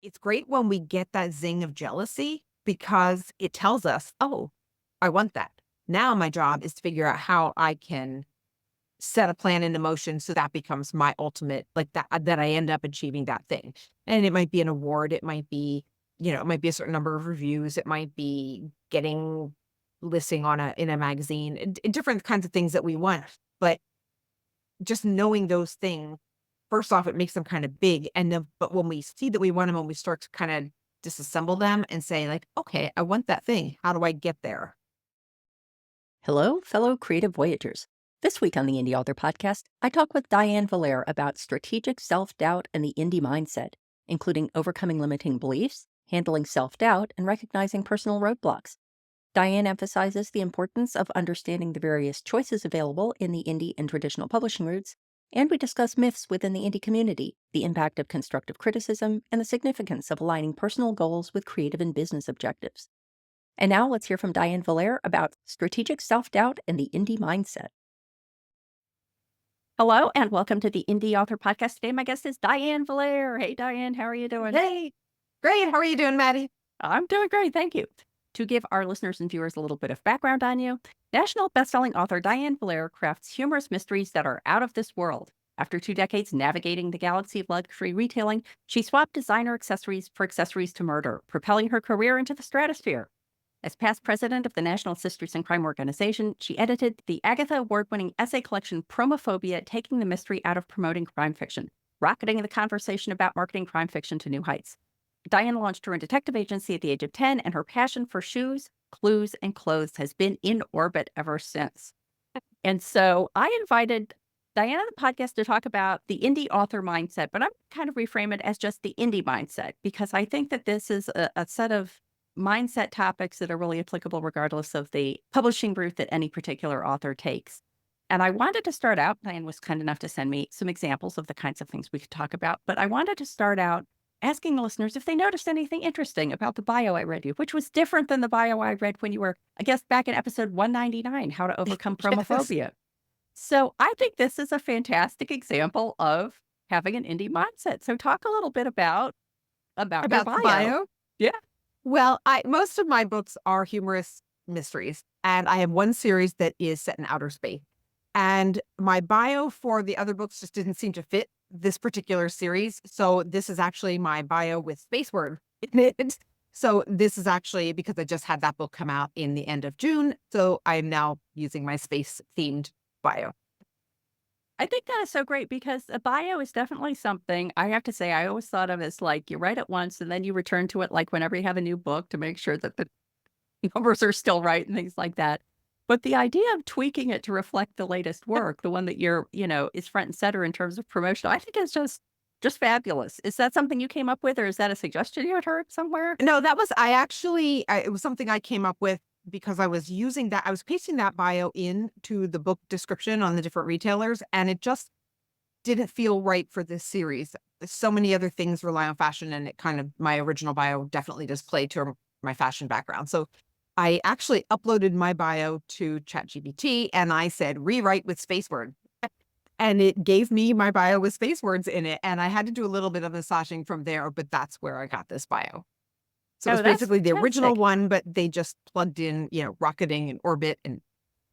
It's great when we get that zing of jealousy because it tells us, oh, I want that. Now my job is to figure out how I can set a plan into motion so that becomes my ultimate, like that I end up achieving that thing. And it might be an award, it might be, it might be a certain number of reviews, it might be getting listing on a in a magazine, different kinds of things that we want. But just knowing those things, first off, it makes them kind of big. And then, but when we see that we want them, when we start to kind of disassemble them and say, like, okay, I want that thing. How do I get there? Hello, fellow creative voyagers. This week on the Indie Author Podcast, I talk with Diane Vallere about strategic self-doubt and the indie mindset, including overcoming limiting beliefs, handling self-doubt, and recognizing personal roadblocks. Diane emphasizes the importance of understanding the various choices available in the indie and traditional publishing routes, and we discuss myths within the indie community, the impact of constructive criticism, and the significance of aligning personal goals with creative and business objectives. And now let's hear from Diane Vallere about strategic self-doubt and the indie mindset. Hello, and welcome to the Indie Author Podcast. Today, my guest is Diane Vallere. Hey, Diane, how are you doing? Hey, great. How are you doing, Maddie? I'm doing great, thank you. To give our listeners and viewers a little bit of background on you, national bestselling author Diane Vallere crafts humorous mysteries that are out of this world. After 2 decades navigating the galaxy of luxury retailing, she swapped designer accessories for accessories to murder, propelling her career into the stratosphere. As past president of the National Sisters in Crime organization, she edited the Agatha-Award-winning essay collection PROMOPHOBIA, taking the mystery out of promoting crime fiction, rocketing the conversation about marketing crime fiction to new heights. Diane launched her own detective agency at the age of 10, and her passion for shoes, clues, and clothes has been in orbit ever since. And so I invited Diane on the podcast to talk about the indie author mindset, but I'm kind of reframe it as just the indie mindset, because I think that this is a set of mindset topics that are really applicable regardless of the publishing route that any particular author takes. And I wanted to start out, Diane was kind enough to send me some examples of the kinds of things we could talk about, but I wanted to start out asking the listeners if they noticed anything interesting about the bio I read you, which was different than the bio I read when you were a guest back in episode 199, How to Overcome Yes. Promophobia. So I think this is a fantastic example of having an indie mindset. So talk a little bit about your About the bio. bio? Yeah. Well, I most of my books are humorous mysteries, and I have one series that is set in outer space. And my bio for the other books just didn't seem to fit this particular series. So this is actually my bio with space word in it. So this is actually because I just had that book come out in the end of June. So I'm now using my space themed bio. I think that is so great because a bio is definitely something I have to say I always thought of as like you write it once and then you return to it like whenever you have a new book to make sure that the numbers are still right and things like that. But the idea of tweaking it to reflect the latest work, the one that is front and center in terms of promotion, I think is just fabulous. Is that something you came up with, or is that a suggestion you had heard somewhere? No, that was it was something I came up with because I was using that I was pasting that bio into the book description on the different retailers, and it just didn't feel right for this series. So many other things rely on fashion, and it kind of my original bio definitely does play to my fashion background. So I actually uploaded my bio to ChatGPT and I said, rewrite with space word. And it gave me my bio with space words in it. And I had to do a little bit of massaging from there, but that's where I got this bio. So it was Oh, that's basically the original fantastic. one, but they just plugged in, rocketing and orbit and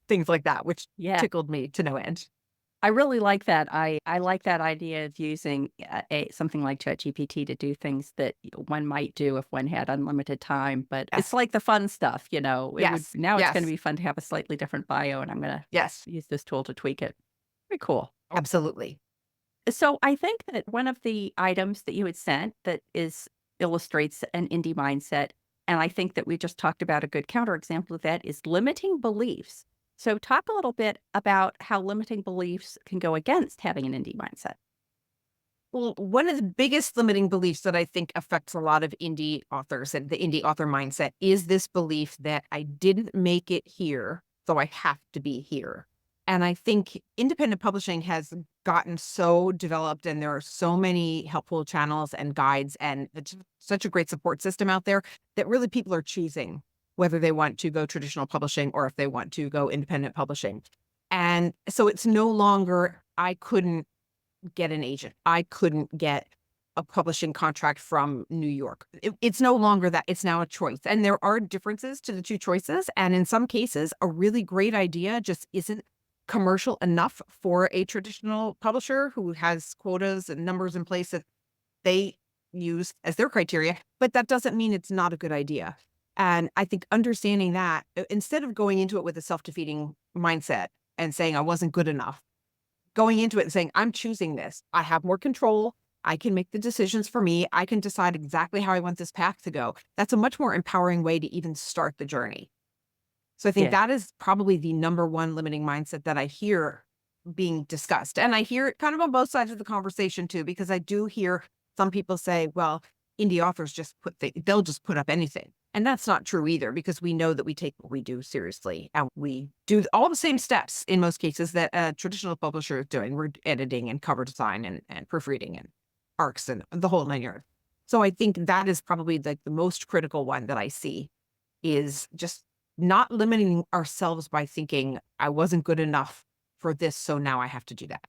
things like that, which Yeah. tickled me to no end. I really like that. I like that idea of using something like ChatGPT to do things that one might do if one had unlimited time. But it's Yes. like the fun stuff, you know. It would Yes. now it's going to Yes. be fun to have a slightly different bio, and I'm going to Yes. use this tool to tweak it. Very cool. Absolutely. So I think that one of the items that you had sent that is illustrates an indie mindset, and I think that we just talked about a good counterexample of that is limiting beliefs. So talk a little bit about how limiting beliefs can go against having an indie mindset. Well, one of the biggest limiting beliefs that I think affects a lot of indie authors and the indie author mindset is this belief that I didn't make it here, so I have to be here. And I think independent publishing has gotten so developed and there are so many helpful channels and guides and it's such a great support system out there that really people are choosing whether they want to go traditional publishing or if they want to go independent publishing. And so it's no longer, I couldn't get an agent. I couldn't get a publishing contract from New York. It's no longer that. It's now a choice. And there are differences to the two choices. And in some cases, a really great idea just isn't commercial enough for a traditional publisher who has quotas and numbers in place that they use as their criteria. But that doesn't mean it's not a good idea. And I think understanding that, instead of going into it with a self-defeating mindset and saying I wasn't good enough, going into it and saying, I'm choosing this. I have more control. I can make the decisions for me. I can decide exactly how I want this path to go. That's a much more empowering way to even start the journey. So I think Yeah. that is probably the number one limiting mindset that I hear being discussed. And I hear it kind of on both sides of the conversation too, because I do hear some people say, well, indie authors just they'll just put up anything. And that's not true either, because we know that we take what we do seriously and we do all the same steps in most cases that a traditional publisher is doing. We're editing and cover design and proofreading and arcs and the whole 9 yards. So I think that is probably the most critical one that I see, is just not limiting ourselves by thinking I wasn't good enough for this, so now I have to do that.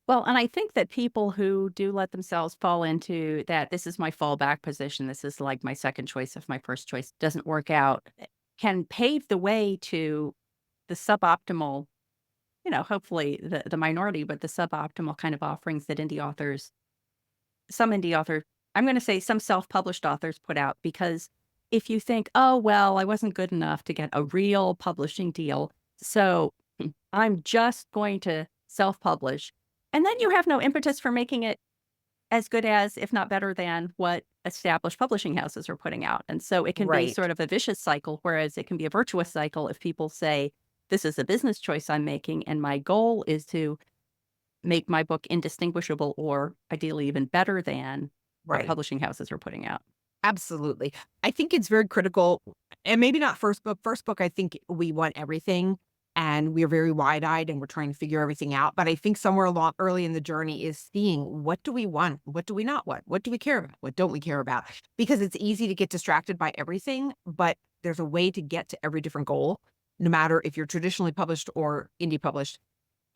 Well, and I think that people who do let themselves fall into that, this is my fallback position, this is like my second choice if my first choice doesn't work out, can pave the way to the suboptimal, hopefully the minority, but the suboptimal kind of offerings that some indie authors, I'm going to say some self-published authors put out. Because if you think, oh, well, I wasn't good enough to get a real publishing deal, so I'm just going to self-publish. And then you have no impetus for making it as good as, if not better than, what established publishing houses are putting out. And so it can be Right. sort of a vicious cycle, whereas it can be a virtuous cycle if people say, this is a business choice I'm making, and my goal is to make my book indistinguishable or ideally even better than what Right. publishing houses are putting out. Absolutely. I think it's very critical, and maybe not first book. First book, I think we want everything and we're very wide-eyed and we're trying to figure everything out. But I think somewhere along early in the journey is seeing, what do we want? What do we not want? What do we care about? What don't we care about? Because it's easy to get distracted by everything, but there's a way to get to every different goal, no matter if you're traditionally published or indie published.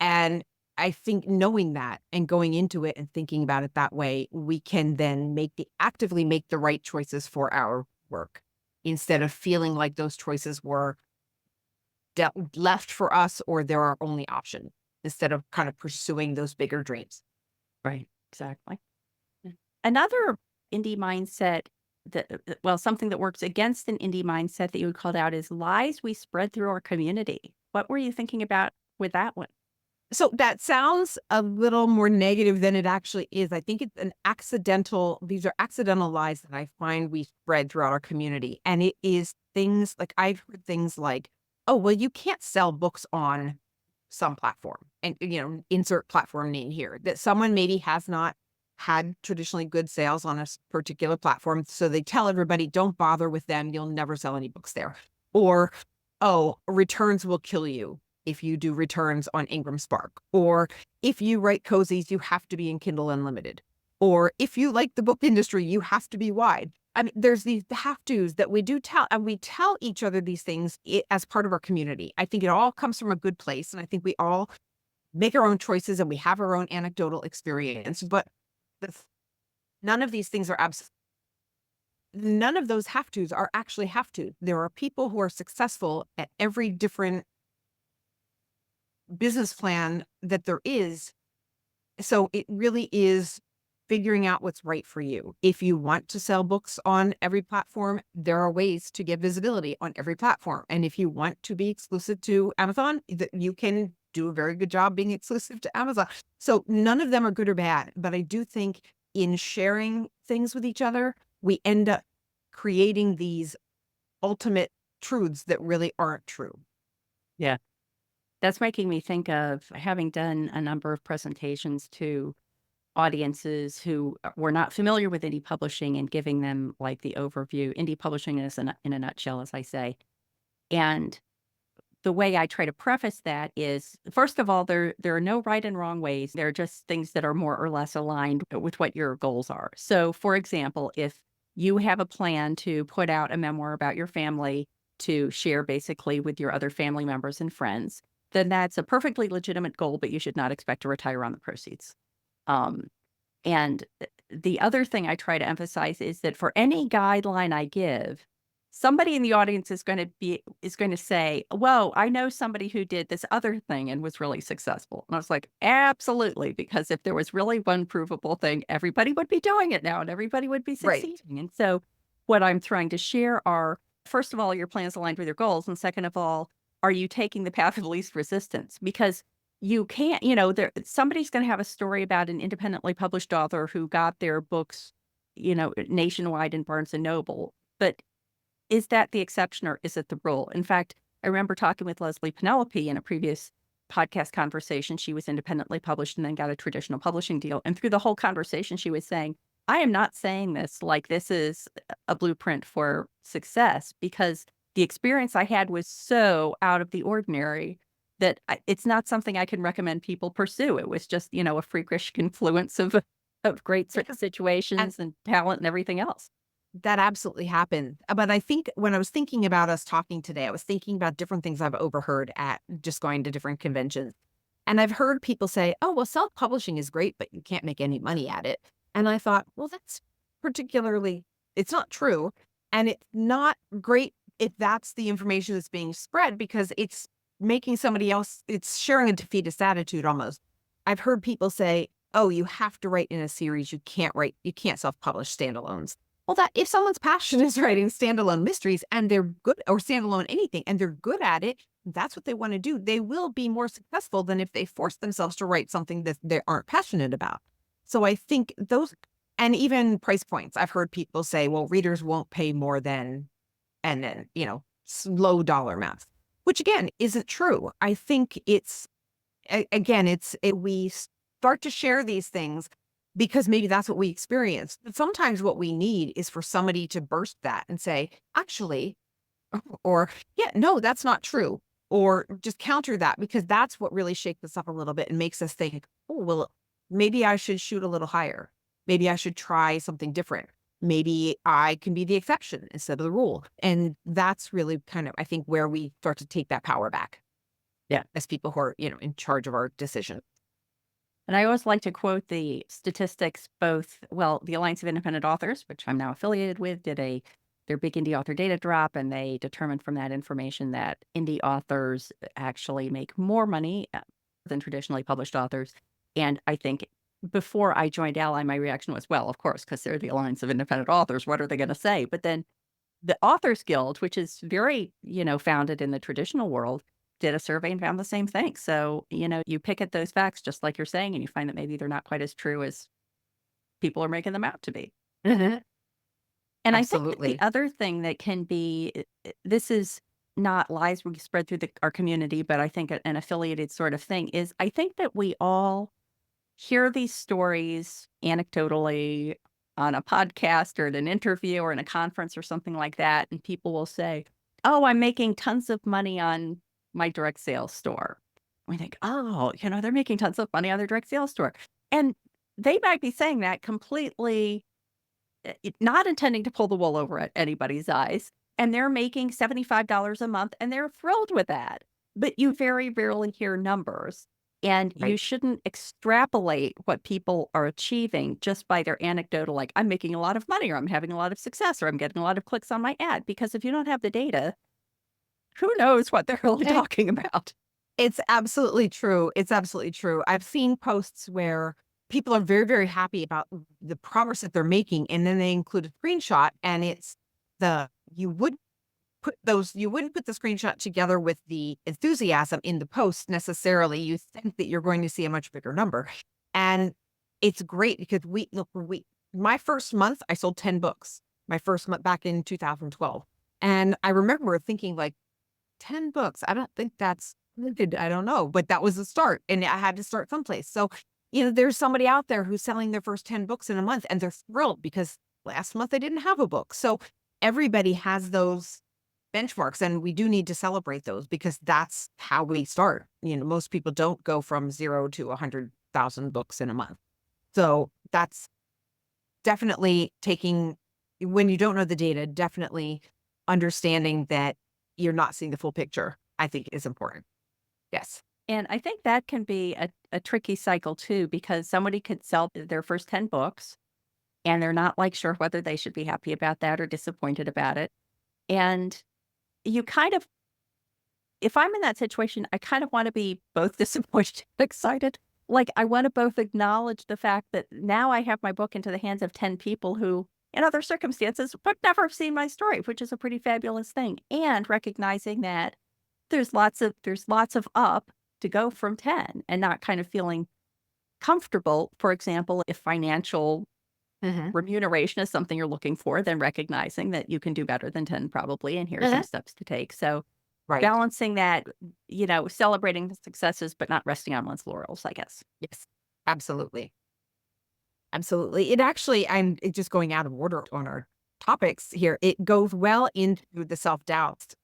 And I think knowing that and going into it and thinking about it that way, we can then actively make the right choices for our work, instead of feeling like those choices were left for us or they're our only option, instead of kind of pursuing those bigger dreams. Right. Exactly. Yeah. Another indie mindset well, something that works against an indie mindset that you called out is lies we spread through our community. What were you thinking about with that one? So that sounds a little more negative than it actually is. I think these are accidental lies that I find we spread throughout our community. And it is things like, I've heard things like, oh, well, you can't sell books on some platform, and, insert platform name here, that someone maybe has not had traditionally good sales on a particular platform. So they tell everybody, don't bother with them. You'll never sell any books there. Or, oh, returns will kill you if you do returns on Ingram Spark. Or if you write cozies, you have to be in Kindle Unlimited. Or if you like the book industry, you have to be wide. I mean, there's these have-tos that we do tell, and we tell each other these things as part of our community. I think it all comes from a good place, and I think we all make our own choices and we have our own anecdotal experience. But the, none of these things are none of those have-tos are actually have-tos. There are people who are successful at every different business plan that there is. So it really is figuring out what's right for you. If you want to sell books on every platform, there are ways to get visibility on every platform. And if you want to be exclusive to Amazon, that you can do a very good job being exclusive to Amazon. So none of them are good or bad, but I do think in sharing things with each other, we end up creating these ultimate truths that really aren't true. Yeah. That's making me think of having done a number of presentations to audiences who were not familiar with indie publishing and giving them like the overview. Indie publishing is in a nutshell, as I say. And the way I try to preface that is, first of all, there are no right and wrong ways. There are just things that are more or less aligned with what your goals are. So, for example, if you have a plan to put out a memoir about your family to share basically with your other family members and friends, then that's a perfectly legitimate goal, but you should not expect to retire on the proceeds. Um, and the other thing I try to emphasize is that for any guideline I give, somebody in the audience is going to say, "Whoa, I know somebody who did this other thing and was really successful." And I was like, "Absolutely, because if there was really one provable thing, everybody would be doing it now and everybody would be Right. succeeding." And so what I'm trying to share are, first of all, your plans aligned with your goals, and second of all, are you taking the path of least resistance? Because you can't, there somebody's going to have a story about an independently published author who got their books, nationwide in Barnes and Noble. But is that the exception or is it the rule? In fact, I remember talking with Leslie Penelope in a previous podcast conversation. She was independently published and then got a traditional publishing deal. And through the whole conversation, she was saying, I am not saying this like this is a blueprint for success, because the experience I had was so out of the ordinary that it's not something I can recommend people pursue. It was just, a freakish confluence of great Yes. And situations and talent and everything else. that absolutely happened. But I think when I was thinking about us talking today, I was thinking about different things I've overheard at just going to different conventions. And I've heard people say, oh, well, self publishing is great, but you can't make any money at it. And I thought, well, that's particularly, it's not true. And it's not great if that's the information that's being spread, because it's making somebody else, it's sharing a defeatist attitude almost. I've heard people say, oh, you have to write in a series. You can't self publish standalones. Well, that if someone's passion is writing standalone mysteries and they're good, or standalone anything, and they're good at it, that's what they want to do. They will be more successful than if they force themselves to write something that they aren't passionate about. So I think those, and even price points. I've heard people say, well, readers won't pay more than, and then, low dollar amounts, which again isn't true. I think it's, again, we start to share these things because maybe that's what we experience. But sometimes what we need is for somebody to burst that and say, actually, or yeah, no, that's not true. Or just counter that, because that's what really shakes us up a little bit and makes us think, oh, well, maybe I should shoot a little higher. Maybe I should try something different. Maybe I can be the exception instead of the rule. And that's really kind of, I think, where we start to take that power back. Yeah. As people who are, in charge of our decision. And I always like to quote the statistics, the Alliance of Independent Authors, which I'm now affiliated with, did their big indie author data drop, and they determined from that information that indie authors actually make more money than traditionally published authors. And I think before I joined Ally, my reaction was, well, of course, because they're the Alliance of Independent Authors, what are they going to say? But then the Authors Guild, which is very, founded in the traditional world, did a survey and found the same thing. So, you pick at those facts, just like you're saying, and you find that maybe they're not quite as true as people are making them out to be. Mhm. And I think that the Absolutely. other thing that can be, this is not lies we spread through our community, but I think an affiliated sort of thing is, I think that we all hear these stories anecdotally on a podcast or at an interview or in a conference or something like that. And people will say, oh, I'm making tons of money on my direct sales store. We think, oh, they're making tons of money on their direct sales store. And they might be saying that completely not intending to pull the wool over anybody's eyes. And they're making $75 a month and they're thrilled with that. But you very rarely hear numbers. And you Right. shouldn't extrapolate what people are achieving just by their anecdotal, like, I'm making a lot of money, or I'm having a lot of success, or I'm getting a lot of clicks on my ad. Because if you don't have the data, who knows what they're really Eh, talking about? It's absolutely true. It's absolutely true. I've seen posts where people are very, very happy about the progress that they're making, and then they include a screenshot, and it's the you wouldn't put the screenshot together with the enthusiasm in the post necessarily. You think that you're going to see a much bigger number. And it's great because my first month, I sold 10 books. My first month back in 2012. And I remember thinking, like, 10 books. I don't think that's good. I don't know, but that was the start, and I had to start someplace. So, there's somebody out there who's selling their first 10 books in a month, and they're thrilled because last month they didn't have a book. So everybody has those benchmarks, and we do need to celebrate those because that's how we start. Most people don't go from 0 to 100,000 books in a month. So that's definitely taking, when you don't know the data, definitely understanding that you're not seeing the full picture, I think is important. Yes. And I think that can be a tricky cycle too, because somebody could sell their first 10 books. and they're not like sure whether they should be happy about that or disappointed about it. And you kind of, if I'm in that situation, I kind of want to be both disappointed and excited. Like, I want to both acknowledge the fact that now I have my book into the hands of 10 people who, in other circumstances, would never have seen my story, which is a pretty fabulous thing. And recognizing that there's lots of up to go from 10 and not kind of feeling comfortable. For example, if financial Hmm. remuneration is something you're looking for, then recognizing that you can do better than 10 probably, and here are some Hmm. steps to take. So Right. balancing that, celebrating the successes, but not resting on one's laurels, I guess. Yes. Absolutely. Absolutely. It actually, just going out of order on our topics here. It goes well into the self doubts.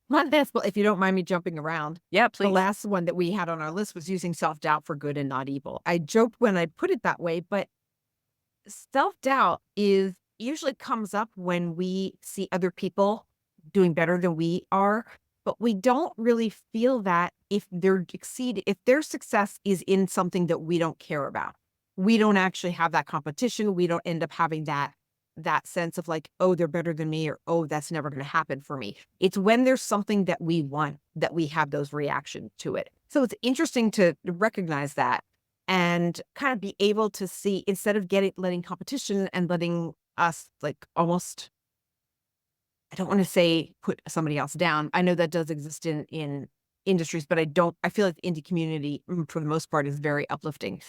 One last, well, if you don't mind me jumping around, Yeah, the please. last one that we had on our list was using self doubt for good and not evil. I joked when I put it that way, but self doubt is usually comes up when we see other people doing better than we are, but we don't really feel that if their success is in something that we don't care about. We don't actually have that competition. We don't end up having that sense of like, oh, they're better than me, or oh, that's never going to happen for me. It's when there's something that we want that we have those reactions to it. So it's interesting to recognize that and kind of be able to see, instead of letting competition and letting us like almost, I don't want to say put somebody else down. I know that does exist in industries, but I feel like the indie community, for the most part, is very uplifting.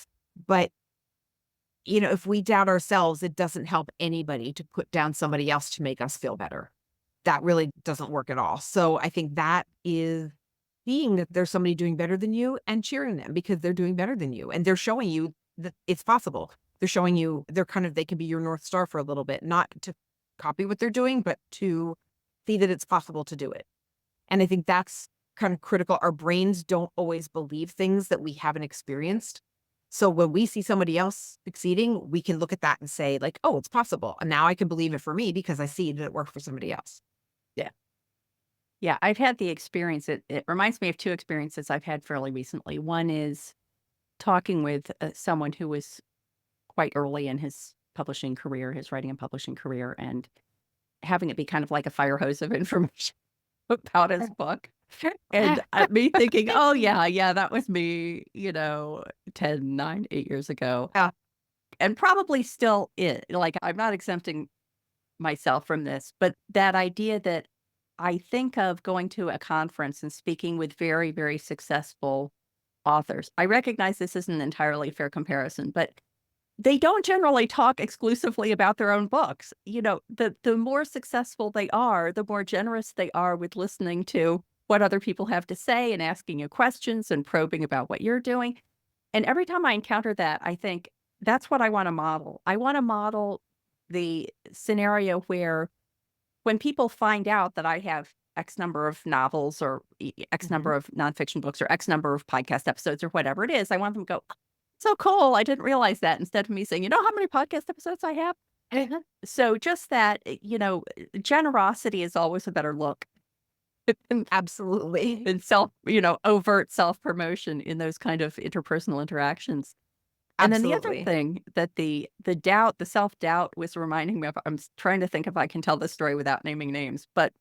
But if we doubt ourselves, it doesn't help anybody to put down somebody else to make us feel better. That really doesn't work at all. So I think that is seeing that there's somebody doing better than you and cheering them because they're doing better than you and they're showing you that it's possible. They're showing you they can be your North Star for a little bit, not to copy what they're doing, but to see that it's possible to do it. And I think that's kind of critical. Our brains don't always believe things that we haven't experienced. So when we see somebody else succeeding, we can look at that and say, like, oh, it's possible. And now I can believe it for me because I see that it worked for somebody else. Yeah. Yeah, I've had the experience. It reminds me of two experiences I've had fairly recently. One is talking with someone who was quite early in his publishing career, his writing and publishing career, and having it be kind of like a fire hose of information about his book. And me thinking, oh, yeah, yeah, that was me, 10, 9, 8 years ago. Yeah. And probably still is. Like, I'm not exempting myself from this, but that idea that I think of going to a conference and speaking with very, very successful authors. I recognize this isn't an entirely fair comparison, but they don't generally talk exclusively about their own books. The more successful they are, the more generous they are with listening to what other people have to say and asking you questions and probing about what you're doing. And every time I encounter that, I think that's what I want to model. I want to model the scenario where when people find out that I have X number of novels or X Mhm. number of nonfiction books or X number of podcast episodes or whatever it is, I want them to go, so cool. I didn't realize that, instead of me saying, you know how many podcast episodes I have? So just that, generosity is always a better look than, Absolutely. than overt self promotion in those kind of interpersonal interactions. And then the other Absolutely. thing that the self doubt was reminding me of, trying to think if I can tell this story without naming names, but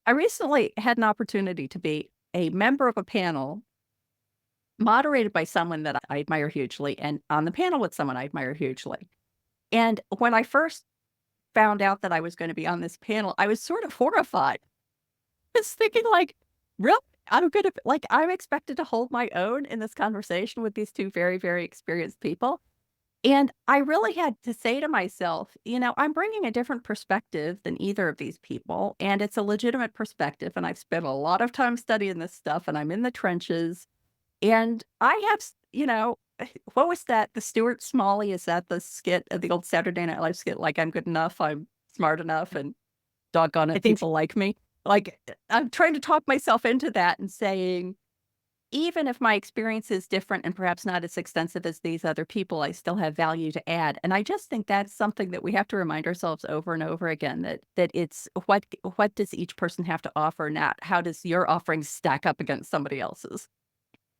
I recently had an opportunity to be a member of a panel moderated by someone that I admire hugely and on the panel with someone I admire hugely. And when I first found out that I was going to be on this panel, I was sort of horrified. I was thinking like, really? I'm expected to hold my own in this conversation with these two very, very experienced people. And I really had to say to myself, I'm bringing a different perspective than either of these people. And it's a legitimate perspective. And I've spent a lot of time studying this stuff and I'm in the trenches. And I have, what was that? The Stuart Smalley, is that the skit of the old Saturday Night Live skit? Like, I'm good enough, I'm smart enough, and doggone I it, think people like me. Like, I'm trying to talk myself into that and saying, even if my experience is different and perhaps not as extensive as these other people, I still have value to add. And I just think that's something that we have to remind ourselves over and over again, that it's what does each person have to offer, not how does your offering stack up against somebody else's.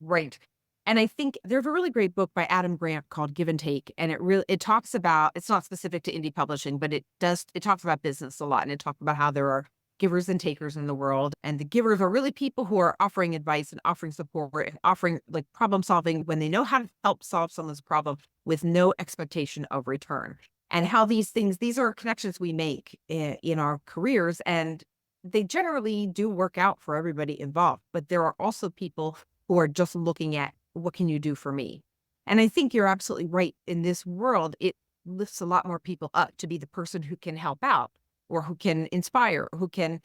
right. And I think there's a really great book by Adam Grant called Give and Take. And it talks about, it's not specific to indie publishing, but it talks about business a lot. And it talks about how there are givers and takers in the world. And the givers are really people who are offering advice and offering support and offering like problem solving when they know how to help solve someone's problem with no expectation of return. And how these are connections we make in our careers. And they generally do work out for everybody involved. But there are also people who are just looking at, what can you do for me? And I think you're absolutely right. In this world, it lifts a lot more people up to be the person who can help out or who can inspire, who can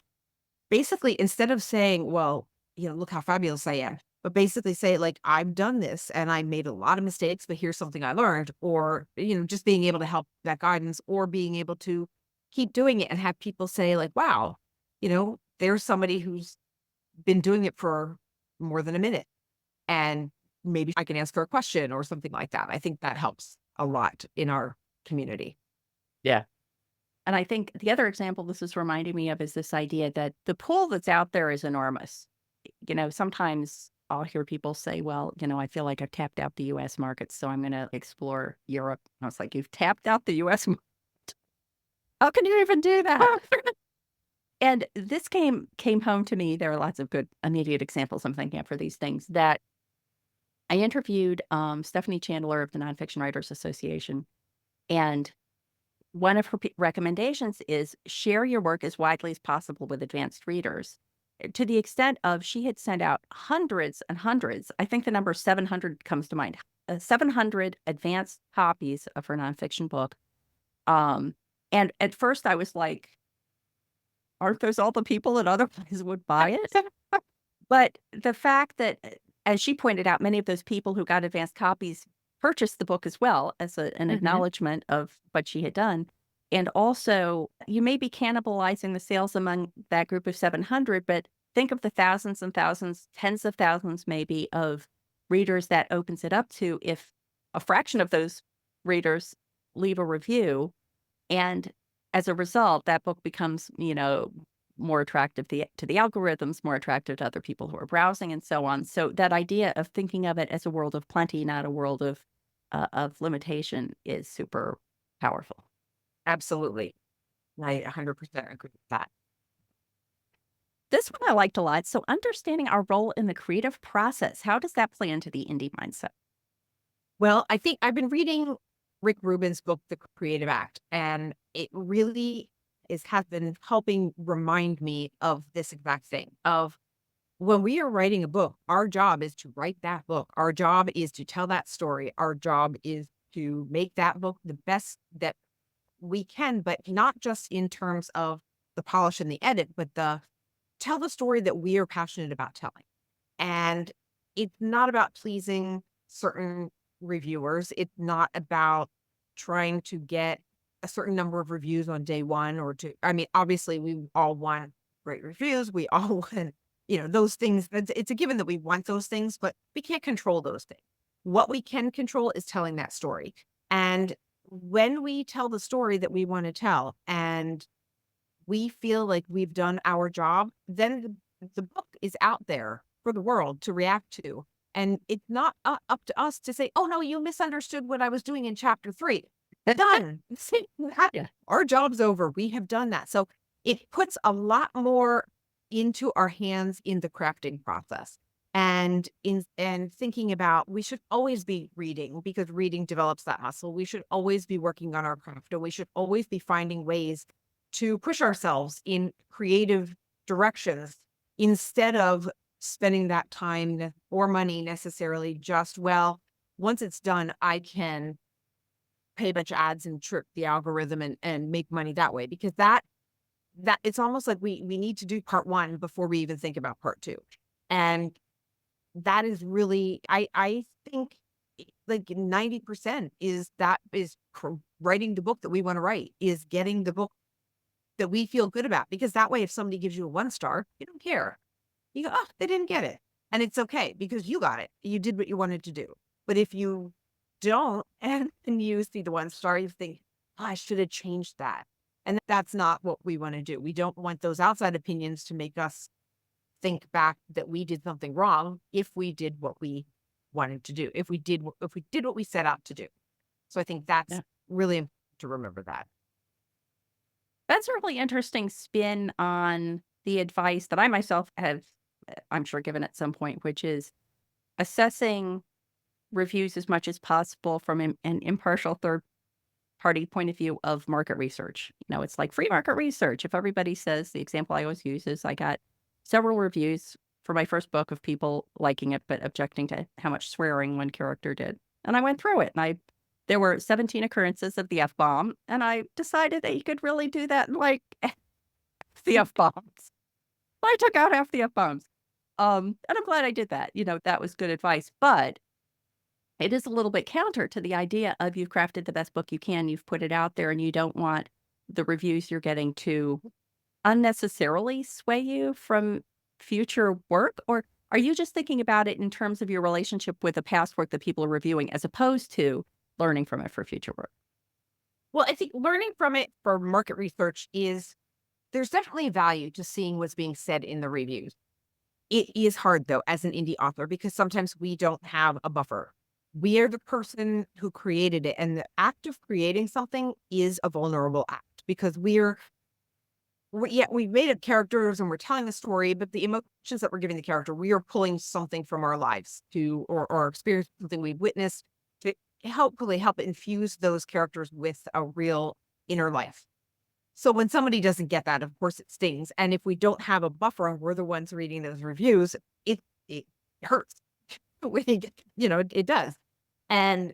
basically, instead of saying, well, look how fabulous I am, but basically say, like, I've done this and I made a lot of mistakes, but here's something I learned, or, just being able to help that guidance or being able to keep doing it and have people say, like, wow, there's somebody who's been doing it for more than a minute. And maybe I can ask her a question or something like that. I think that helps a lot in our community. Yeah. And I think the other example this is reminding me of is this idea that the pool that's out there is enormous. Sometimes I'll hear people say, well, I feel like I've tapped out the US market, so I'm going to explore Europe. I was like, you've tapped out the US market? How can you even do that? And this came home to me. There are lots of good immediate examples I'm thinking of for these things that I interviewed Stephanie Chandler of the Nonfiction Writers Association, and one of her recommendations is share your work as widely as possible with advanced readers, to the extent of she had sent out hundreds and hundreds. I think the number 700 comes to mind. 700 advanced copies of her nonfiction book. And at first I was like, aren't those all the people that otherwise would buy it? But the fact that, as she pointed out, many of those people who got advanced copies purchased the book as well as an acknowledgement of what she had done. And also, you may be cannibalizing the sales among that group of 700, but think of the thousands and thousands, tens of thousands maybe, of readers that opens it up to if a fraction of those readers leave a review. And as a result, that book becomes, more attractive to the algorithms, more attractive to other people who are browsing and so on. So that idea of thinking of it as a world of plenty, not a world of limitation, is super powerful. Absolutely. I 100% agree with that. This one I liked a lot. So understanding our role in the creative process, how does that play into the indie mindset? Well, I think I've been reading Rick Rubin's book, The Creative Act, and it really has been helping remind me of this exact thing of when we are writing a book, our job is to write that book. Our job is to tell that story. Our job is to make that book the best that we can, but not just in terms of the polish and the edit, but tell the story that we are passionate about telling. And it's not about pleasing certain reviewers. It's not about trying to get a certain number of reviews on day one or two. I mean, obviously we all want great reviews. We all want, those things. It's a given that we want those things, but we can't control those things. What we can control is telling that story. And when we tell the story that we want to tell and we feel like we've done our job, then the book is out there for the world to react to. And it's not up to us to say, oh, no, you misunderstood what I was doing in chapter 3. Done. Yeah. Our job's over. We have done that. So it puts a lot more into our hands in the crafting process. And thinking about, we should always be reading because reading develops that muscle. We should always be working on our craft, and we should always be finding ways to push ourselves in creative directions instead of spending that time or money necessarily just, well, once it's done, I can pay a bunch of ads and trick the algorithm and make money that way. Because that it's almost like we need to do part 1 before we even think about part 2. And that is really, I think like 90% is writing the book that we want to write, is getting the book that we feel good about. Because that way, if somebody gives you a 1 star, you don't care. You go, oh, they didn't get it. And it's okay because you got it. You did what you wanted to do. But if you don't, and you see the 1 star, you think, oh, I should have changed that. And that's not what we want to do. We don't want those outside opinions to make us think back that we did something wrong if we did what we wanted to do, if we did what we set out to do. So I think that's Yeah. really important to remember that. That's a really interesting spin on the advice that I myself have, I'm sure, given at some point, which is assessing reviews as much as possible from an impartial third party point of view of market research. It's like free market research. If everybody says, the example I always use is I got several reviews for my first book of people liking it, but objecting to how much swearing one character did. And I went through it, and there were 17 occurrences of the F bomb, and I decided that you could really do that in like the F bombs. I took out half the F bombs. And I'm glad I did that. That was good advice. But it is a little bit counter to the idea of you've crafted the best book you can, you've put it out there, and you don't want the reviews you're getting to unnecessarily sway you from future work? Or are you just thinking about it in terms of your relationship with the past work that people are reviewing as opposed to learning from it for future work? Well, I think learning from it for market research is there's definitely value to seeing what's being said in the reviews. It is hard though, as an indie author, because sometimes we don't have a buffer. We are the person who created it. And the act of creating something is a vulnerable act because yeah, we've made up characters and we're telling the story, but the emotions that we're giving the character, we are pulling something from our lives or experience something we've witnessed to hopefully help infuse those characters with a real inner life. So when somebody doesn't get that, of course it stings. And if we don't have a buffer and we're the ones reading those reviews, it hurts. It does. And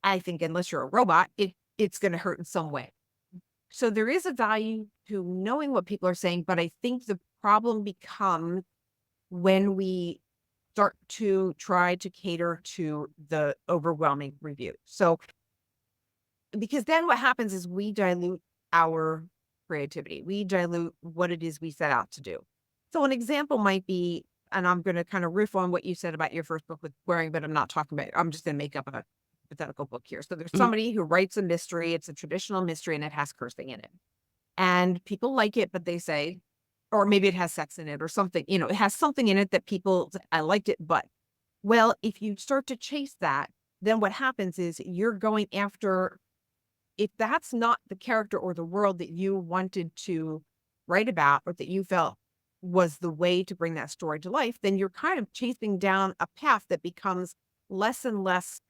I think unless you're a robot, it's going to hurt in some way. So there is a value to knowing what people are saying, but I think the problem becomes when we start to try to cater to the overwhelming review. So because then what happens is we dilute our creativity. We dilute what it is we set out to do. So an example might be, and I'm going to kind of riff on what you said about your first book with swearing, but I'm just going to make up a hypothetical book here. So there's Mhm. somebody who writes a mystery. It's a traditional mystery and it has cursing in it. And people like it, but they say, or maybe it has sex in it or something, it has something in it that I liked it, but well, if you start to chase that, then what happens is you're going after, if that's not the character or the world that you wanted to write about or that you felt was the way to bring that story to life, then you're kind of chasing down a path that becomes less and less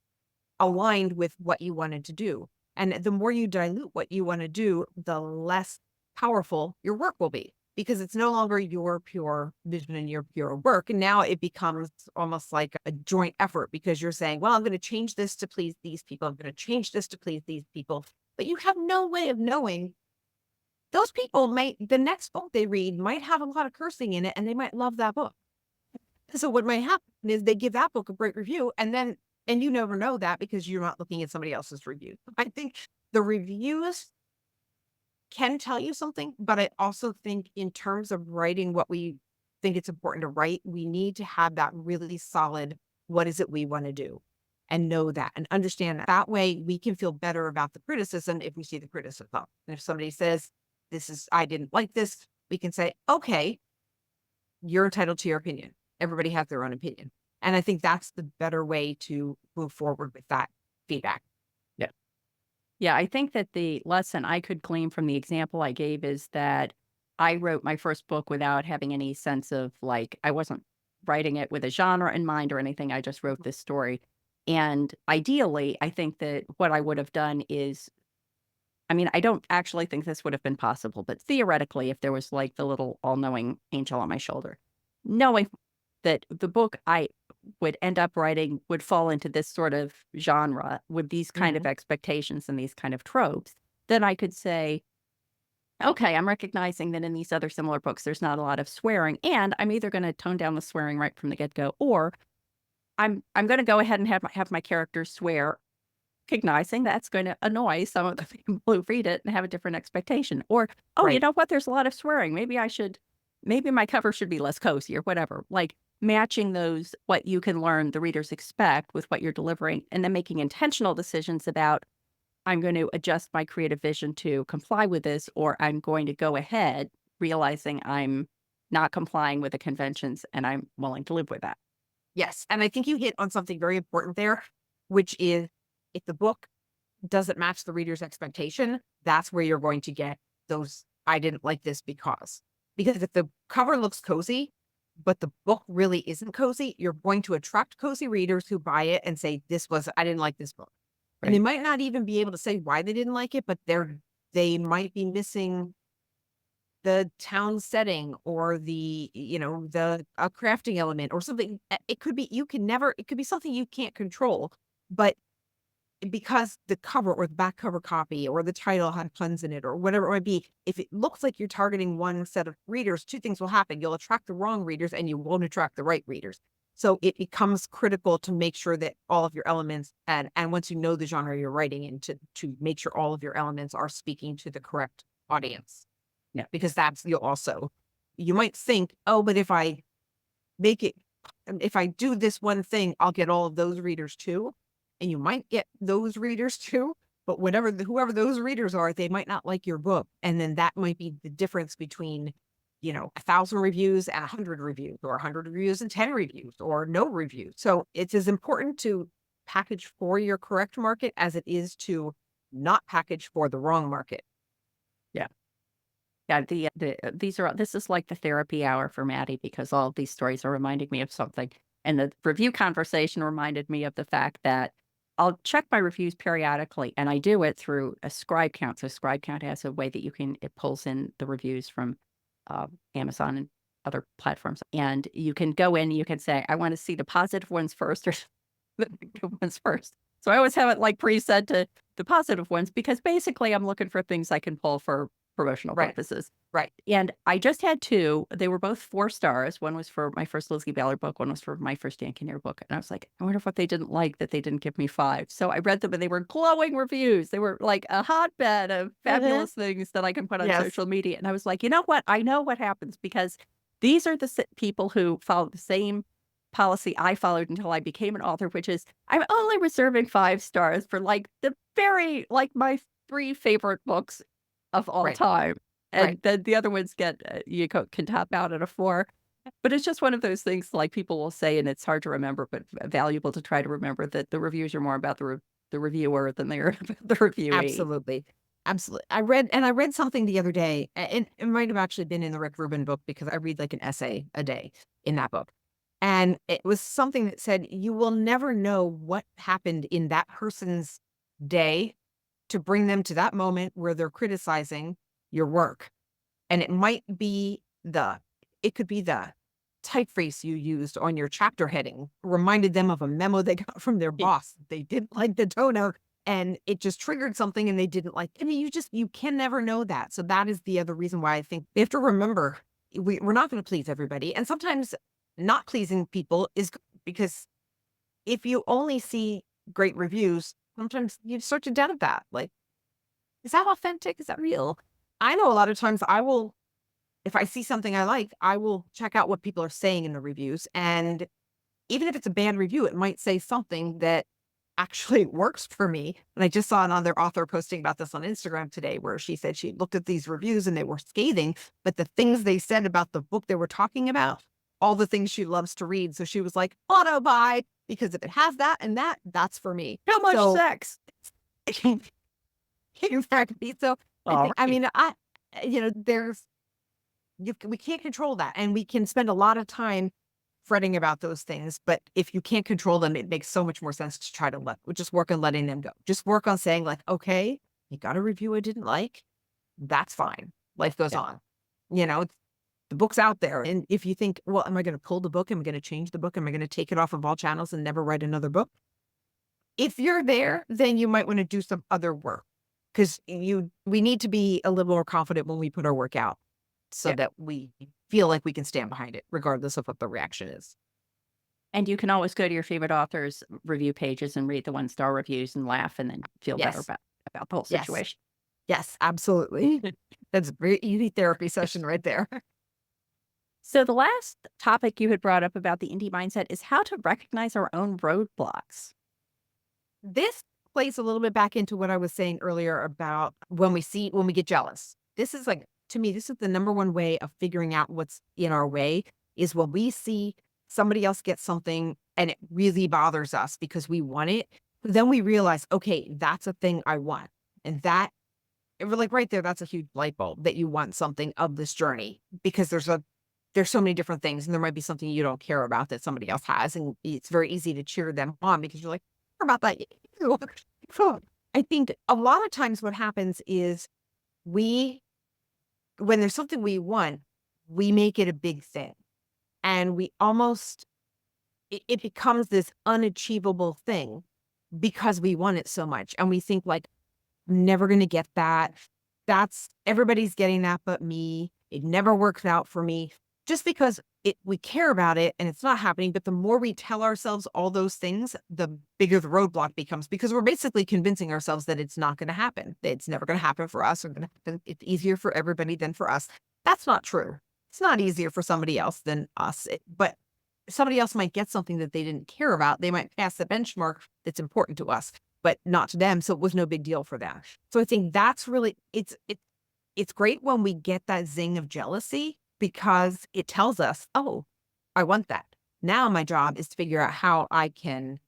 aligned with what you wanted to do. And the more you dilute what you want to do, the less powerful your work will be because it's no longer your pure vision and your pure work. And now it becomes almost like a joint effort because you're saying, well, I'm going to change this to please these people. I'm going to change this to please these people. But you have no way of knowing those people the next book they read might have a lot of cursing in it and they might love that book. So what might happen is they give that book a great review and you never know that because you're not looking at somebody else's review. I think the reviews can tell you something, but I also think in terms of writing what we think it's important to write, we need to have that really solid, what is it we want to do? And know that and understand that. That way we can feel better about the criticism if we see the criticism. And if somebody says, I didn't like this, we can say, okay, you're entitled to your opinion. Everybody has their own opinion. And I think that's the better way to move forward with that feedback. Yeah. Yeah, I think that the lesson I could glean from the example I gave is that I wrote my first book without having any sense of I wasn't writing it with a genre in mind or anything. I just wrote this story. And ideally, I think that what I would have done is, I don't actually think this would have been possible, but theoretically, if there was the little all knowing angel on my shoulder, knowing that the book I would end up writing would fall into this sort of genre with these kind of Mhm. expectations and these kind of tropes, then I could say, okay, I'm recognizing that in these other similar books, there's not a lot of swearing, and I'm either going to tone down the swearing right from the get go, or I'm going to go ahead and have my characters swear, recognizing that's going to annoy some of the people who read it and have a different expectation. Or, oh, you Right. know what? There's a lot of swearing. Maybe my cover should be less cozy or whatever. Matching those, what you can learn the readers expect with what you're delivering, and then making intentional decisions about, I'm going to adjust my creative vision to comply with this, or I'm going to go ahead realizing I'm not complying with the conventions and I'm willing to live with that. Yes. And I think you hit on something very important there, which is if the book doesn't match the reader's expectation, that's where you're going to get those I didn't like this because. Because if the cover looks cozy, but the book really isn't cozy, you're going to attract cozy readers who buy it and say, I didn't like this book. And they Right. might not even be able to say why they didn't like it, but they might be missing the town setting or the crafting element or something. It could be it could be something you can't control, but because the cover or the back cover copy or the title had puns in it or whatever it might be, if it looks like you're targeting one set of readers, two things will happen. You'll attract the wrong readers and you won't attract the right readers. So it becomes critical to make sure that all of your elements and once you know the genre you're writing in to make sure all of your elements are speaking to the correct audience. Yeah. Because you might think, oh, but make it if I do this one thing, I'll get all of those readers too. And you might get those readers too, but whoever those readers are, they might not like your book. And then that might be the difference between, 1,000 reviews and 100 reviews or 100 reviews and 10 reviews or no reviews. So it's as important to package for your correct market as it is to not package for the wrong market. Yeah. Yeah, this is like the therapy hour for Maddie because all of these stories are reminding me of something. And the review conversation reminded me of the fact that I'll check my reviews periodically, and I do it through a scribe count. So scribe count has a way that it pulls in the reviews from Amazon and other platforms. And you can go in, you can say, I want to see the positive ones first or the negative ones first. So I always have it like preset to the positive ones because basically I'm looking for things I can pull for promotional Right. purposes. Right. And I just had two. They were both 4 stars. One was for my first Lizzie Ballard book. One was for my first Dan Kinnear book. And I was like, I wonder what they didn't like that they didn't give me 5. So I read them and they were glowing reviews. They were like a hotbed of fabulous things that I can put on Yes. social media. And I was like, you know what? I know what happens because these are the people who follow the same policy I followed until I became an author, which is I'm only reserving 5 stars for like my 3 favorite books of all Right. time. Right. And then the other ones can top out at a 4. But it's just one of those things like people will say, and it's hard to remember, but valuable to try to remember that the reviews are more about the reviewer than they are about the reviewee. Absolutely. Absolutely. I read something the other day, and it might have actually been in the Rick Rubin book because I read like an essay a day in that book. And it was something that said, you will never know what happened in that person's day to bring them to that moment where they're criticizing your work. And it could be the typeface you used on your chapter heading reminded them of a memo they got from their boss. They didn't like the tone of, and it just triggered something and they didn't like. I mean, you can never know that. So that is the other reason why I think we have to remember we're not going to please everybody. And sometimes not pleasing people is good because if you only see great reviews, sometimes you start to doubt that. Like, is that authentic? Is that real? I know a lot of times if I see something I like, I will check out what people are saying in the reviews. And even if it's a bad review, it might say something that actually works for me. And I just saw another author posting about this on Instagram today, where she said she looked at these reviews and they were scathing, but the things they said about the book they were talking about, all the things she loves to read. So she was like, auto buy, because if it has that and that's for me. How much So sex? exactly. So I All think, I right. mean, we can't control that. And we can spend a lot of time fretting about those things. But if you can't control them, it makes so much more sense to try to just work on letting them go. Just work on saying like, okay, you got a review I didn't like. That's fine. Life goes Yeah. on. The book's out there. And if you think, well, am I going to pull the book? Am I going to change the book? Am I going to take it off of all channels and never write another book? If you're there, then you might want to do some other work because we need to be a little more confident when we put our work out so Yeah. that we feel like we can stand behind it, regardless of what the reaction is. And you can always go to your favorite authors' review pages and read the 1-star reviews and laugh and then feel better Yes. about the whole Yes. situation. Yes, absolutely. That's a very easy therapy session right there. So the last topic you had brought up about the indie mindset is how to recognize our own roadblocks. This plays a little bit back into what I was saying earlier about when we get jealous. This is to me, this is the number one way of figuring out what's in our way is when we see somebody else gets something and it really bothers us because we want it, then we realize, okay, that's a thing I want. And that, and we're like right there, that's a huge light bulb that you want something of this journey because there's so many different things and there might be something you don't care about that somebody else has. And it's very easy to cheer them on because you're like, "Care about that." I think a lot of times what happens is we, when there's something we want, we make it a big thing and we almost, it becomes this unachievable thing because we want it so much. And we think like, never going to get that. That's everybody's getting that but me. It never works out for me just because we care about it and it's not happening. But the more we tell ourselves all those things, the bigger the roadblock becomes because we're basically convincing ourselves that it's not going to happen. That it's never going to happen for us or going to happen. It's easier for everybody than for us. That's not true. It's not easier for somebody else than us. But somebody else might get something that they didn't care about. They might pass the benchmark that's important to us, but not to them. So it was no big deal for them. So I think that's really, it's great when we get that zing of jealousy because it tells us, oh, I want that. Now my job is to figure out how I can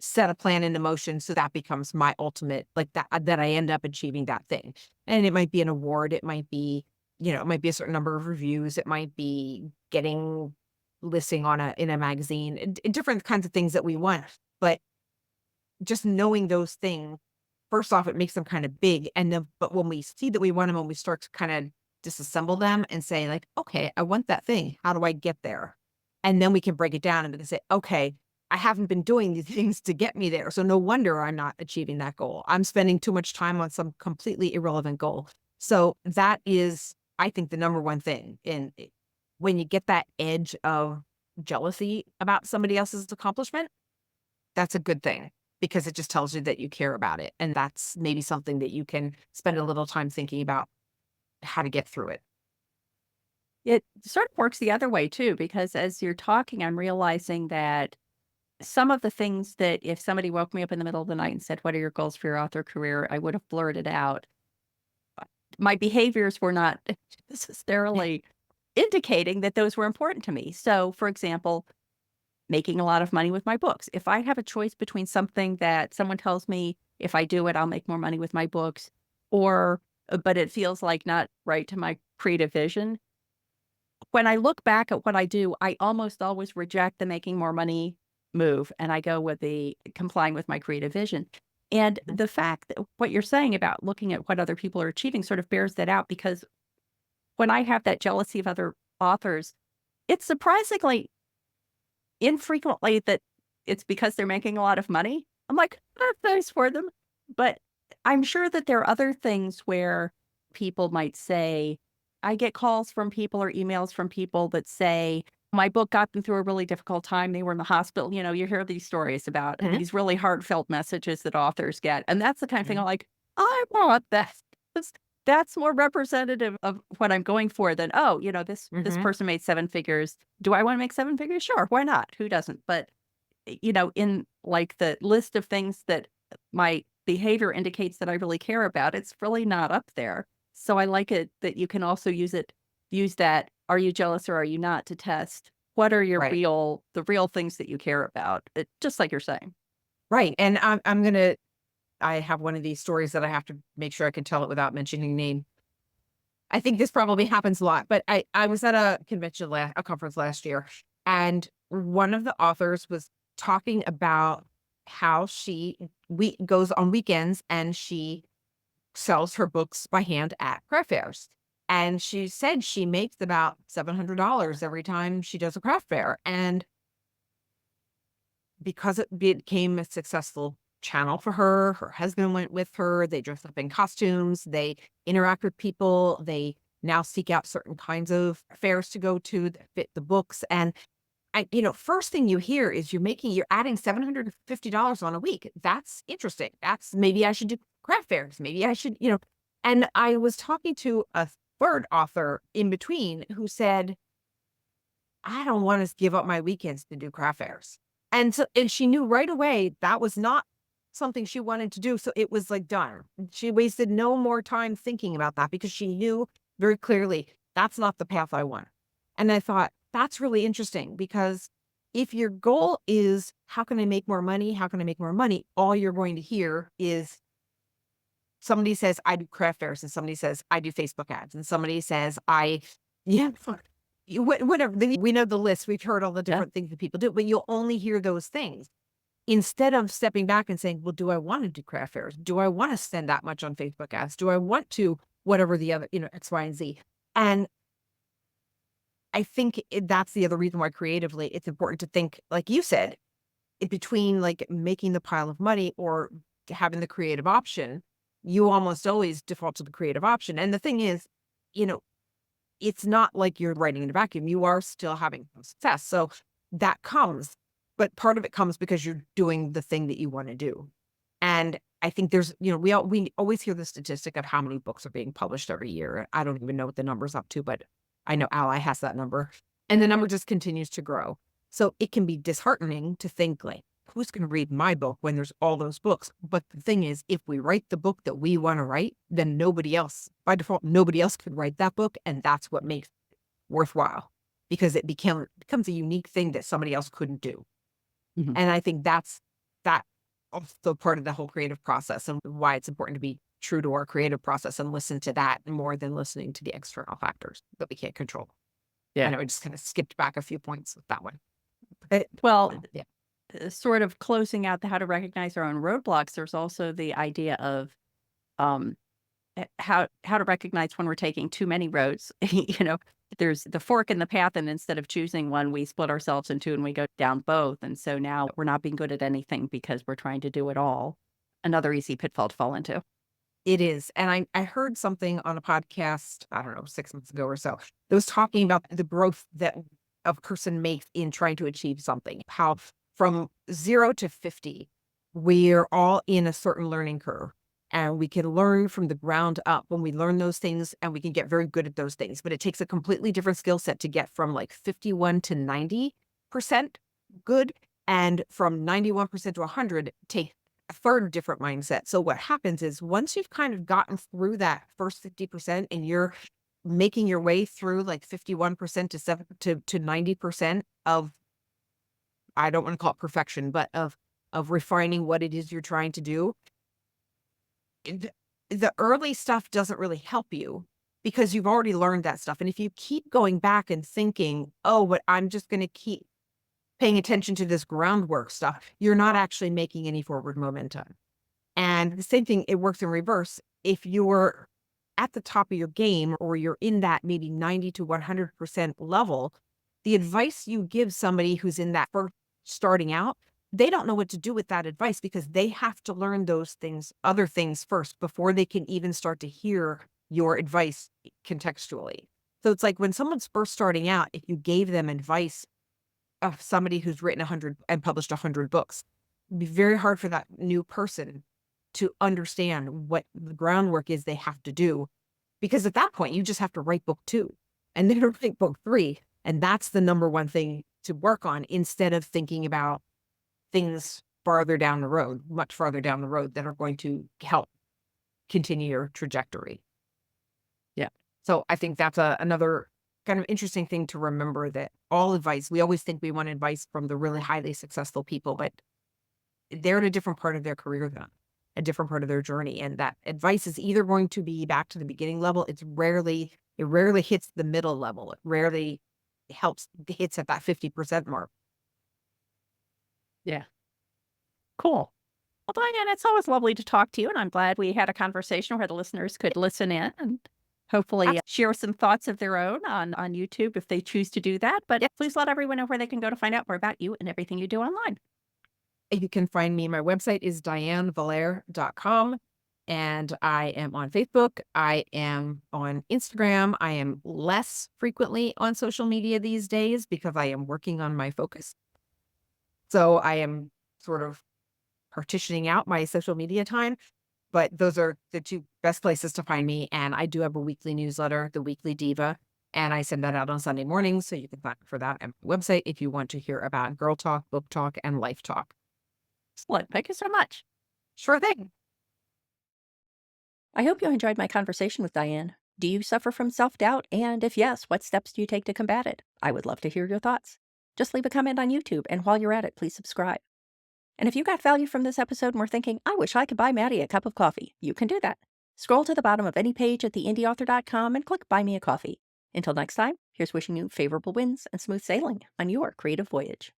set a plan into motion so that becomes my ultimate, like that I end up achieving that thing. And it might be an award. It might be, it might be a certain number of reviews. It might be getting listing in a magazine, different kinds of things that we want. But just knowing those things, first off, it makes them kind of big. And then, but when we see that we want them, when we start to kind of disassemble them and say like, okay, I want that thing. How do I get there? And then we can break it down and we can say, okay, I haven't been doing these things to get me there. So no wonder I'm not achieving that goal. I'm spending too much time on some completely irrelevant goal. So that is, I think, the number one thing. And when you get that edge of jealousy about somebody else's accomplishment, that's a good thing because it just tells you that you care about it. And that's maybe something that you can spend a little time thinking about how to get through it. It sort of works the other way too, because as you're talking, I'm realizing that some of the things that if somebody woke me up in the middle of the night and said, "What are your goals for your author career?" I would have blurted out. My behaviors were not necessarily indicating that those were important to me. So, for example, making a lot of money with my books. If I have a choice between something that someone tells me if I do it, I'll make more money with my books, or but it feels like not right to my creative vision. When I look back at what I do, I almost always reject the making more money move and I go with the complying with my creative vision. And Mhm. the fact that what you're saying about looking at what other people are achieving sort of bears that out because when I have that jealousy of other authors, it's surprisingly infrequently that it's because they're making a lot of money. I'm like, "That's nice for them." But I'm sure that there are other things where people might say I get calls from people or emails from people that say, "My book got them through a really difficult time. They were in the hospital." You hear these stories about Mhm. these really heartfelt messages that authors get, and that's the kind of thing Mhm. I'm like, "I want that." That's that's more representative of what I'm going for than, "Oh, this Mhm. person made 7 figures. Do I wanna make 7 figures? Sure, why not? Who doesn't?" But, in, like, the list of things that my behavior indicates that I really care about, it's really not up there. So I like it that you can also use that, "Are you jealous or are you not?" to test what are Right. the real things that you care about, just like you're saying. Right. And I have one of these stories that I have to make sure I can tell it without mentioning name. I think this probably happens a lot, but I was at a convention, a conference last year, and one of the authors was talking about how she goes on weekends and she sells her books by hand at craft fairs. And she said she makes about $700 every time she does a craft fair. And because it became a successful channel for her, her husband went with her, they dress up in costumes, they interact with people, they now seek out certain kinds of fairs to go to that fit the books. And first thing you hear is you're adding $750 on a week. That's interesting. That's maybe I should do craft fairs. Maybe I should, and I was talking to a third author in between who said, I don't want to give up my weekends to do craft fairs. And she knew right away that was not something she wanted to do. So it was like done. She wasted no more time thinking about that because she knew very clearly that's not the path I want. And I thought that's really interesting because If your goal is, how can I make more money? How can I make more money? All you're going to hear is somebody says, I do craft fairs, and somebody says, I do Facebook ads, and somebody says, yeah, whatever. We know the list. We've heard all the Yeah. different things that people do, but you'll only hear those things instead of stepping back and saying, well, do I want to do craft fairs? Do I want to spend that much on Facebook ads? Do I want to whatever the other, X, Y, and Z? And I think that's the other reason why creatively it's important to think, like you said, between like making the pile of money or having the creative option, you almost always default to the creative option. And the thing is, you know, it's not like you're writing in a vacuum. You are still having some success. So that comes, but part of it comes because you're doing the thing that you want to do. And I think there's, we always hear the statistic of how many books are being published every year. I don't even know what the number's up to, but I know Ally has that number. And the number just continues to grow. So it can be disheartening to think like, who's going to read my book when there's all those books? But the thing is, if we write the book that we want to write, then nobody else, by default, nobody else could write that book. And that's what makes it worthwhile because it becomes a unique thing that somebody else couldn't do. Mhm. And I think that's that also part of the whole creative process and why it's important to be true to our creative process and listen to that more than listening to the external factors that we can't control. I Yeah. know I just kind of skipped back a few points with that one. But, Well, yeah. sort of closing out the how to recognize our own roadblocks, there's also the idea of um, how to recognize when we're taking too many roads. There's the fork in the path, and instead of choosing one, we split ourselves in two and we go down both. And so now we're not being good at anything because we're trying to do it all. Another easy pitfall to fall into. It is. And I heard something on a podcast, I don't know, 6 months ago or so, that was talking about the growth that a person makes in trying to achieve something. How from 0 to 50, we're all in a certain learning curve. And we can learn from the ground up when we learn those things and we can get very good at those things. But it takes a completely different skill set to get from like 51 to 90% good. And from 91% to 100, take a third different mindset. So what happens is once you've kind of gotten through that first 50% and you're making your way through like 51% to 90% of, I don't want to call it perfection, but of refining what it is you're trying to do. The, the early stuff doesn't really help you because you've already learned that stuff. And if you keep going back and thinking, oh, but I'm just going to keep paying attention to this groundwork stuff, you're not actually making any forward momentum. And the same thing, it works in reverse. If you're at the top of your game or you're in that maybe 90 to 100% level, the advice you give somebody who's in that first starting out, they don't know what to do with that advice because they have to learn those things, other things first before they can even start to hear your advice contextually. So it's like when someone's first starting out, if you gave them advice of somebody who's written 100 and published 100 books, it'd be very hard for that new person to understand what the groundwork is they have to do. Because at that point, you just have to write book 2 and then write book 3. And that's the number one thing to work on instead of thinking about things farther down the road, much farther down the road that are going to help continue your trajectory. Yeah. So I think that's another kind of interesting thing to remember that all advice, we always think we want advice from the really highly successful people, but they're in a different part of their career than a different part of their journey. And that advice is either going to be back to the beginning level. It rarely hits the middle level. It rarely hits at that 50% mark. Yeah. Cool. Well, Diane, it's always lovely to talk to you, and I'm glad we had a conversation where the listeners could listen in and hopefully share some thoughts of their own on YouTube if they choose to do that. But please let everyone know where they can go to find out more about you and everything you do online. You can find me. My website is dianevallere.com. And I am on Facebook. I am on Instagram. I am less frequently on social media these days because I am working on my focus. So I am sort of partitioning out my social media time. But those are the two best places to find me. And I do have a weekly newsletter, The Weekly Diva. And I send that out on Sunday mornings. So you can sign up for that at my website if you want to hear about girl talk, book talk, and life talk. Excellent. Thank you so much. Sure thing. I hope you enjoyed my conversation with Diane. Do you suffer from self doubt? And if yes, what steps do you take to combat it? I would love to hear your thoughts. just leave a comment on YouTube. And while you're at it, please subscribe. And if you got value from this episode and were thinking, I wish I could buy Matty a cup of coffee, you can do that. Scroll to the bottom of any page at theindyauthor.com and click Buy Me a Coffee. Until next time, here's wishing you favorable winds and smooth sailing on your creative voyage.